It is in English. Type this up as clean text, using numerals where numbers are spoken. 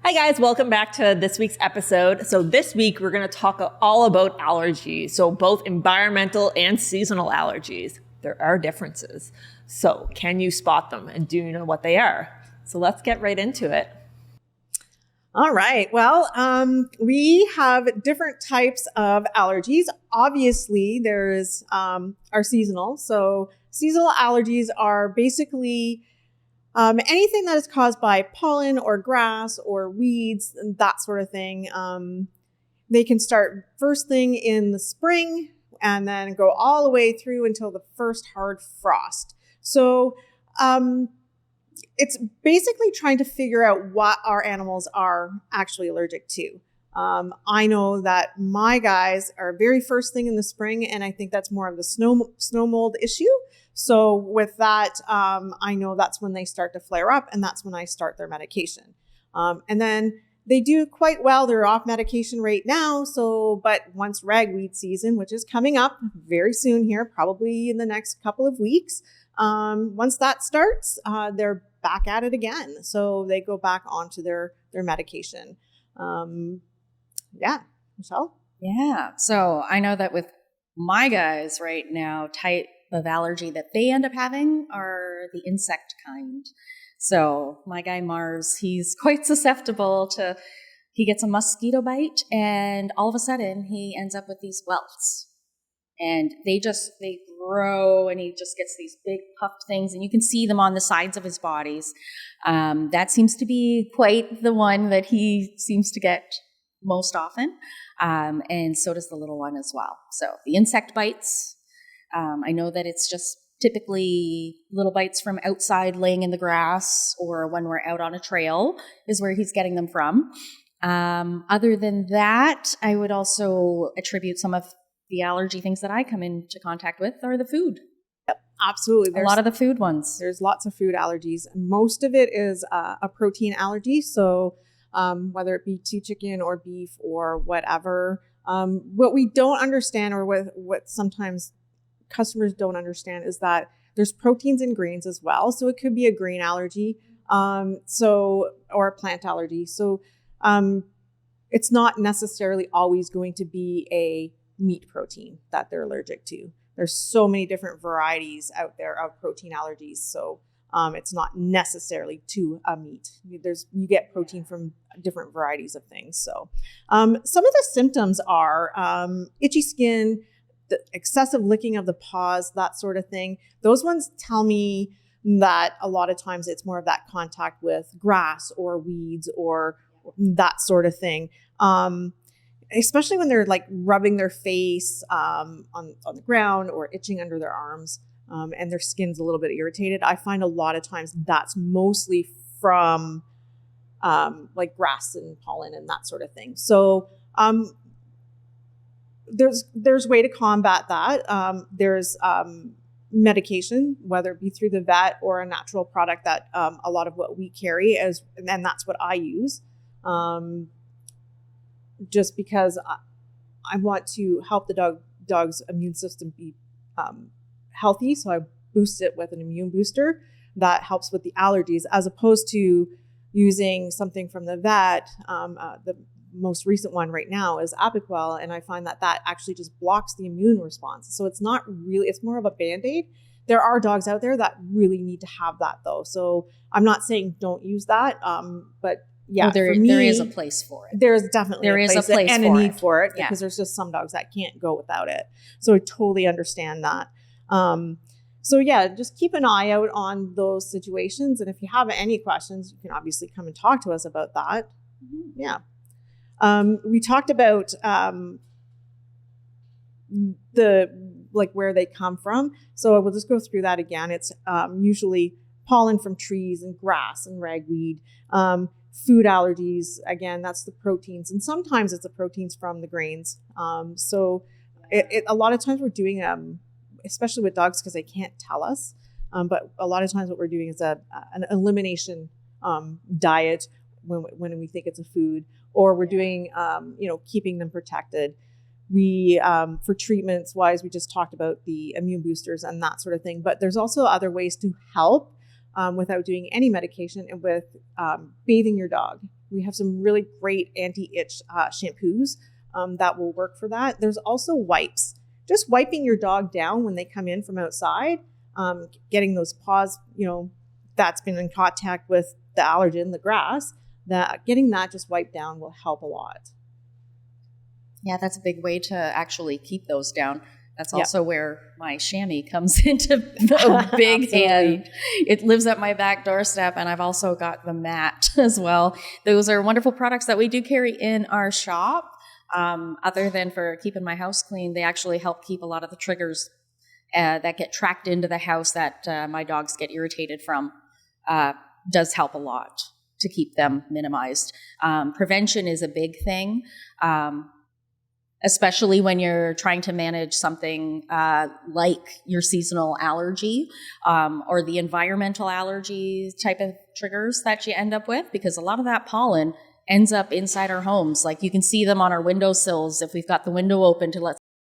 Hi guys, welcome back to this week's episode. So this week we're going to talk all about allergies. So both environmental and seasonal allergies. There are differences. So can you spot them and do you know what they are? So let's get right into it. All right. Well, we have different types of allergies. Obviously, there's our seasonal. So seasonal allergies are basically anything that is caused by pollen or grass or weeds and that sort of thing. They can start first thing in the spring and then go all the way through until the first hard frost. So it's basically trying to figure out what our animals are actually allergic to. I know that my guys are very first thing in the spring, and I think that's more of the snow mold issue. So with that, I know that's when they start to flare up, and that's when I start their medication. And then they do quite well. They're off medication right now. But once ragweed season, which is coming up very soon here, probably in the next couple of weeks, once that starts, they're back at it again. So they go back onto their medication. Michelle? Yeah. So I know that with my guys right now, type of allergy that they end up having are the insect kind. So my guy Mars, he's quite susceptible to, he gets a mosquito bite and all of a sudden he ends up with these welts. And they grow and he just gets these big puffed things and you can see them on the sides of his bodies. That seems to be quite the one that he seems to get most often. And so does the little one as well. So the insect bites, I know that it's just typically little bites from outside laying in the grass or when we're out on a trail is where he's getting them from. Other than that, I would also attribute some of the allergy things that I come into contact with are the food. Yep, absolutely. There's a lot of the food ones. There's lots of food allergies. Most of it is a protein allergy. So whether it be to chicken or beef or whatever, what we don't understand or what sometimes customers don't understand is that there's proteins in grains as well. So it could be a grain allergy, or a plant allergy. So it's not necessarily always going to be a meat protein that they're allergic to. There's so many different varieties out there of protein allergies. So it's not necessarily to a meat. You get protein from different varieties of things. So some of the symptoms are itchy skin, the excessive licking of the paws, that sort of thing. Those ones tell me that a lot of times it's more of that contact with grass or weeds or that sort of thing. Especially when they're like rubbing their face on the ground or itching under their arms and their skin's a little bit irritated. I find a lot of times that's mostly from like grass and pollen and that sort of thing. So there's way to combat that. There's medication, whether it be through the vet or a natural product that a lot of what we carry and that's what I use. Just because I want to help the dog's immune system be healthy. So I boost it with an immune booster that helps with the allergies as opposed to using something from the vet. The most recent one right now is Apoquel. And I find that actually just blocks the immune response. So it's not really, it's more of a Band-Aid. There are dogs out there that really need to have that though. So I'm not saying don't use that. But yeah, there is a place for it. There's definitely a place and a need for it because there's just some dogs that can't go without it. So I totally understand that. So yeah, just keep an eye out on those situations. And if you have any questions, you can obviously come and talk to us about that. Mm-hmm. Yeah. We talked about where they come from. So we'll just go through that again. It's usually pollen from trees and grass and ragweed. Food allergies, again, that's the proteins. And sometimes it's the proteins from the grains. So a lot of times we're doing, especially with dogs, because they can't tell us. But a lot of times what we're doing is an elimination diet when we think it's a food, or we're doing, keeping them protected. We, for treatments wise, we just talked about the immune boosters and that sort of thing. But there's also other ways to help without doing any medication and with bathing your dog. We have some really great anti-itch shampoos that will work for that. There's also wipes. Just wiping your dog down when they come in from outside, getting those paws, that's been in contact with the allergen, the grass, getting that just wiped down will help a lot. Yeah, that's a big way to actually keep those down. That's also where my chamois comes into a big hand. It lives at my back doorstep, and I've also got the mat as well. Those are wonderful products that we do carry in our shop. Other than for keeping my house clean, they actually help keep a lot of the triggers that get tracked into the house that my dogs get irritated from. Does help a lot to keep them minimized. Prevention is a big thing. Especially when you're trying to manage something like your seasonal allergy or the environmental allergy type of triggers that you end up with, because a lot of that pollen ends up inside our homes. Like you can see them on our windowsills if we've got the window open to let